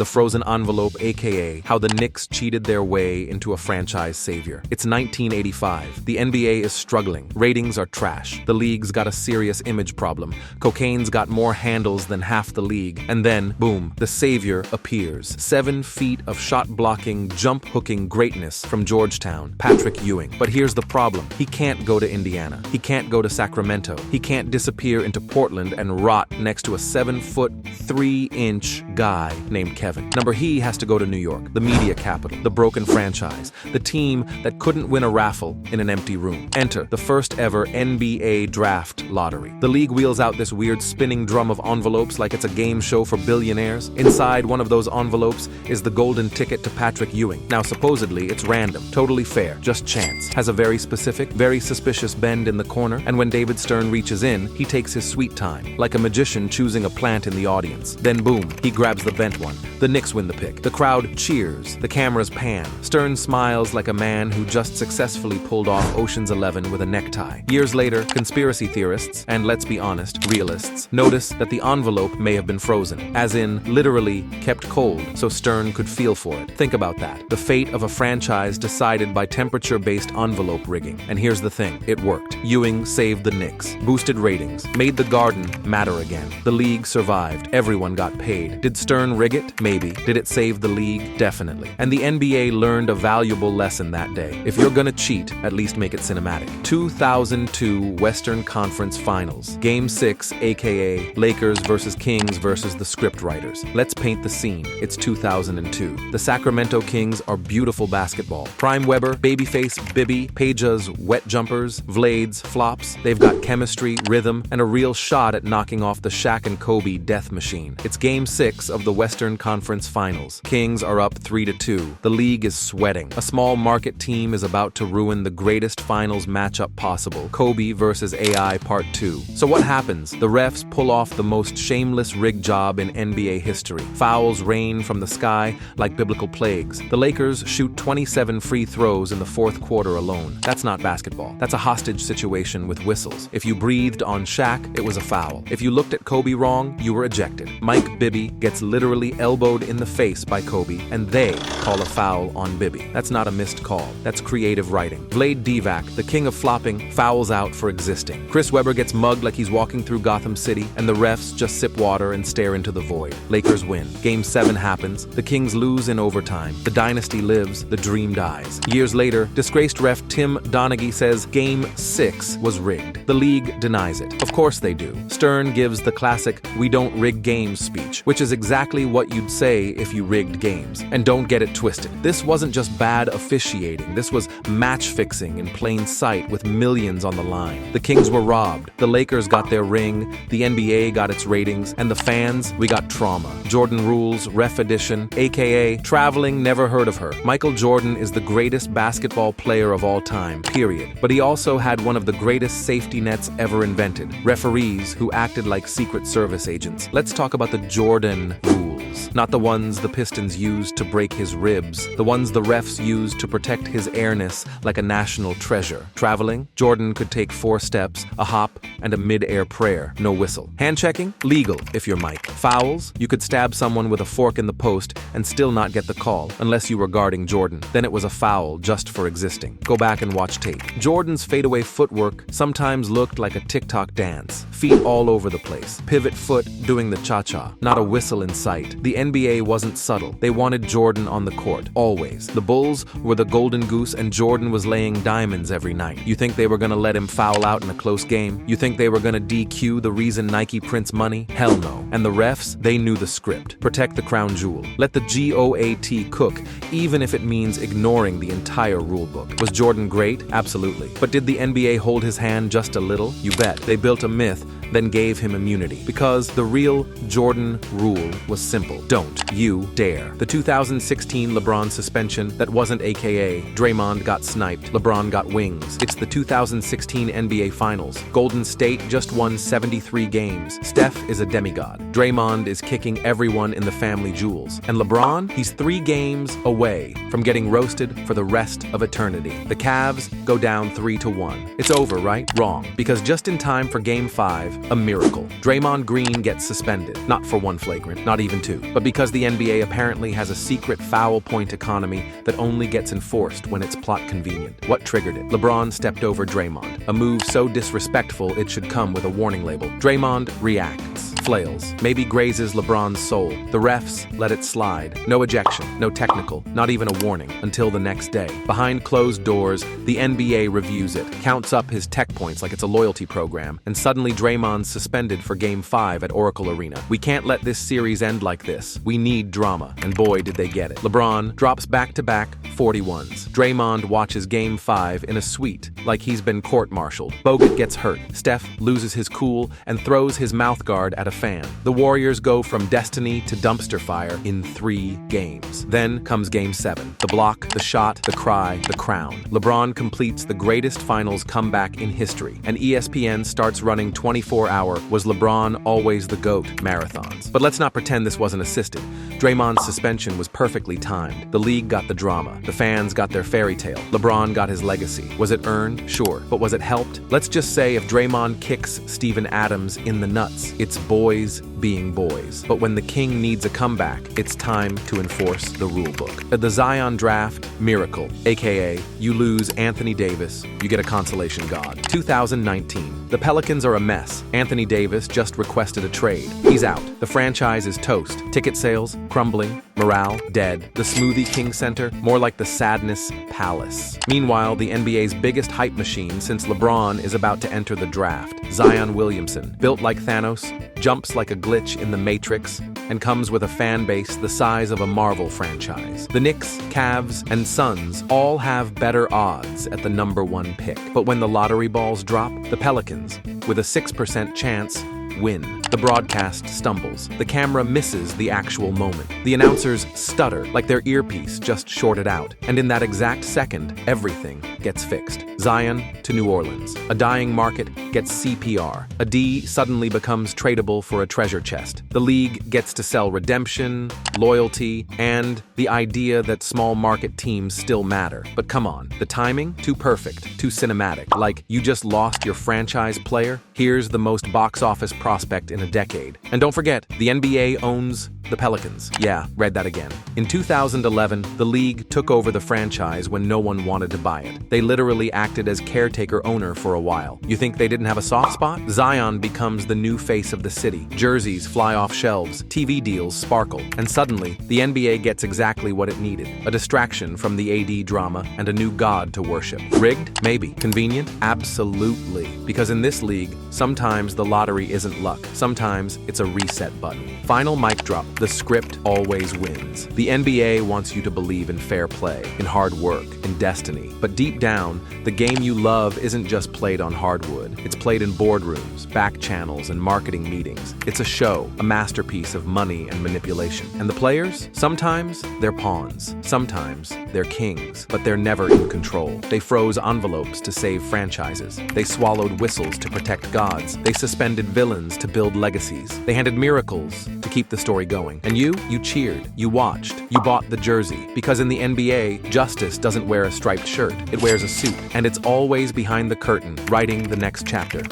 the frozen envelope, aka how the Knicks cheated their way into a franchise savior. It's 1985. The NBA is struggling. Ratings are trash. The league's got a serious image problem. Cocaine's got more handles than half the league. And then, boom, the savior appears. 7 feet of shot-blocking, jump-hooking greatness from Georgetown, Patrick Ewing. But here's the problem. He can't go to Indiana. He can't go to Sacramento. He can't disappear into Portland and rot next to a 7-foot, 3-inch guy named Kevin. He has to go to New York, the media capital, the broken franchise, the team that couldn't win a raffle in an empty room. Enter the first ever NBA draft lottery. The league wheels out this weird spinning drum of envelopes like it's a game show for billionaires. Inside one of those envelopes is the golden ticket to Patrick Ewing. Now, supposedly, it's random, totally fair, just chance. Has a very specific, very suspicious bend in the corner, and when David Stern reaches in, he takes his sweet time, like a magician choosing a plant in the audience. Then boom, he grabs the bent one. The Knicks win the pick. The crowd cheers. The cameras pan. Stern smiles like a man who just successfully pulled off Ocean's 11 with a necktie. Years later, conspiracy theorists, and let's be honest, realists, notice that the envelope may have been frozen, as in literally kept cold so Stern could feel for it. Think about that. The fate of a franchise decided by temperature-based envelope rigging. And here's the thing, it worked. Ewing saved the Knicks, boosted ratings, made the Garden matter again. The league survived. Everyone got paid. Did Stern rig it? Maybe. Did it save the league? Definitely. And the NBA learned a valuable lesson that day. If you're gonna cheat, at least make it cinematic. 2002 Western Conference Finals. Game 6, aka Lakers versus Kings versus the scriptwriters. Let's paint the scene. It's 2002. The Sacramento Kings are beautiful basketball. Prime Webber, Babyface, Bibby, Peja's wet jumpers, Vlade's flops. They've got chemistry, rhythm, and a real shot at knocking off the Shaq and Kobe death machine. It's Game 6 of the Western Conference Finals. Kings are up 3-2. The league is sweating. A small market team is about to ruin the greatest finals matchup possible. Kobe versus AI Part 2. So what happens? The refs pull off the most shameless rig job in NBA history. Fouls rain from the sky like biblical plagues. The Lakers shoot 27 free throws in the fourth quarter alone. That's not basketball. That's a hostage situation with whistles. If you breathed on Shaq, it was a foul. If you looked at Kobe wrong, you were ejected. Mike Bibby gets literally elbowed in the face by Kobe, and they call a foul on Bibby. That's not a missed call. That's creative writing. Vlade Divac, the king of flopping, fouls out for existing. Chris Webber gets mugged like he's walking through Gotham City, and the refs just sip water and stare into the void. Lakers win. Game 7 happens. The Kings lose in overtime. The dynasty lives. The dream dies. Years later, disgraced ref Tim Donaghy says Game 6 was rigged. The league denies it. Of course they do. Stern gives the classic "we don't rig games" speech, which is exactly what you'd say if you rigged games. And don't get it twisted. This wasn't just bad officiating. This was match fixing in plain sight with millions on the line. The Kings were robbed. The Lakers got their ring. The NBA got its ratings. And the fans, we got trauma. Jordan Rules, Ref Edition, aka Traveling Never Heard of Her. Michael Jordan is the greatest basketball player of all time, period. But he also had one of the greatest safety nets ever invented. Referees who acted like Secret Service agents. Let's talk about the Jordan rules. Not the ones the Pistons used to break his ribs. The ones the refs used to protect his airness like a national treasure. Traveling, Jordan could take 4 steps, a hop, and a mid-air prayer. No whistle. Hand checking? Legal, if you're Mike. Fouls? You could stab someone with a fork in the post and still not get the call, unless you were guarding Jordan. Then it was a foul just for existing. Go back and watch tape. Jordan's fadeaway footwork sometimes looked like a TikTok dance. Feet all over the place. Pivot foot doing the cha-cha. Not a whistle in sight. The NBA wasn't subtle. They wanted Jordan on the court, always. The Bulls were the golden goose and Jordan was laying diamonds every night. You think they were gonna let him foul out in a close game? You think they were gonna DQ the reason Nike prints money? Hell no. And the refs, they knew the script. Protect the crown jewel. Let the GOAT cook, even if it means ignoring the entire rulebook. Was Jordan great? Absolutely. But did the NBA hold his hand just a little? You bet. They built a myth, then gave him immunity. Because the real Jordan rule was simple. Don't you dare. The 2016 LeBron suspension that wasn't AKA Draymond got sniped, LeBron got wings. It's the 2016 NBA Finals. Golden State just won 73 games. Steph is a demigod. Draymond is kicking everyone in the family jewels. And LeBron, he's 3 games away from getting roasted for the rest of eternity. The Cavs go down 3-1. It's over, right? Wrong. Because just in time for Game 5, a miracle. Draymond Green gets suspended, not for one flagrant, not even two, but because the NBA apparently has a secret foul point economy that only gets enforced when it's plot convenient. What triggered it? LeBron stepped over Draymond, a move so disrespectful it should come with a warning label. Draymond reacts, flails, maybe grazes LeBron's soul. The refs let it slide. No ejection, no technical, not even a warning, until the next day. Behind closed doors, the NBA reviews it, counts up his tech points like it's a loyalty program, and suddenly Draymond's suspended for Game 5 at Oracle Arena. We can't let this series end like this. We need drama, and boy did they get it. LeBron drops back-to-back 41s. Draymond watches Game 5 in a suite, like he's been court-martialed. Bogut gets hurt. Steph loses his cool and throws his mouthguard at a fan. The Warriors go from destiny to dumpster fire in 3 games. Then comes Game 7. The block, the shot, the cry, the crown. LeBron completes the greatest finals comeback in history, and ESPN starts running 24-hour "Was LeBron Always the GOAT" marathons. But let's not pretend this wasn't assisted. Draymond's suspension was perfectly timed. The league got the drama. The fans got their fairy tale. LeBron got his legacy. Was it earned? Sure. But was it helped? Let's just say if Draymond kicks Steven Adams in the nuts, it's boys being boys. But when the king needs a comeback, it's time to enforce the rule book. At the Zion draft, miracle, aka you lose Anthony Davis, you get a consolation god. 2019. The Pelicans are a mess. Anthony Davis just requested a trade. He's out. The franchise is toast. Ticket sales, crumbling. Morale, dead. The Smoothie King Center, more like the Sadness Palace. Meanwhile, the NBA's biggest hype machine since LeBron is about to enter the draft, Zion Williamson, built like Thanos, jumps like a glitch in the Matrix, and comes with a fan base the size of a Marvel franchise. The Knicks, Cavs, and Suns all have better odds at the #1 pick. But when the lottery balls drop, the Pelicans, with a 6% chance, win. The broadcast stumbles. The camera misses the actual moment. The announcers stutter like their earpiece just shorted out. And in that exact second, everything gets fixed. Zion to New Orleans. A dying market gets CPR. A D suddenly becomes tradable for a treasure chest. The league gets to sell redemption, loyalty, and the idea that small market teams still matter. But come on, the timing? Too perfect, too cinematic. Like you just lost your franchise player? Here's the most box office prospect in a decade. And don't forget, the NBA owns the Pelicans. Yeah, read that again. In 2011, the league took over the franchise when no one wanted to buy it. They literally acted as caretaker owner for a while. You think they didn't have a soft spot? Zion becomes the new face of the city. Jerseys fly off shelves, TV deals sparkle, and suddenly, the NBA gets exactly what it needed. A distraction from the AD drama and a new god to worship. Rigged? Maybe. Convenient? Absolutely. Because in this league, sometimes the lottery isn't luck. Sometimes it's a reset button. Final mic drop. The script always wins. The NBA wants you to believe in fair play, in hard work, in destiny. But deep down, the game you love isn't just played on hardwood. It's played in boardrooms, back channels, and marketing meetings. It's a show, a masterpiece of money and manipulation. And the players? Sometimes they're pawns. Sometimes they're kings. But they're never in control. They froze envelopes to save franchises. They swallowed whistles to protect gods. They suspended villains to build legacies. They handed miracles to keep the story going. And you cheered, you watched, you bought the jersey. Because in the NBA, justice doesn't wear a striped shirt. It wears a suit. And it's always behind the curtain, writing the next chapter.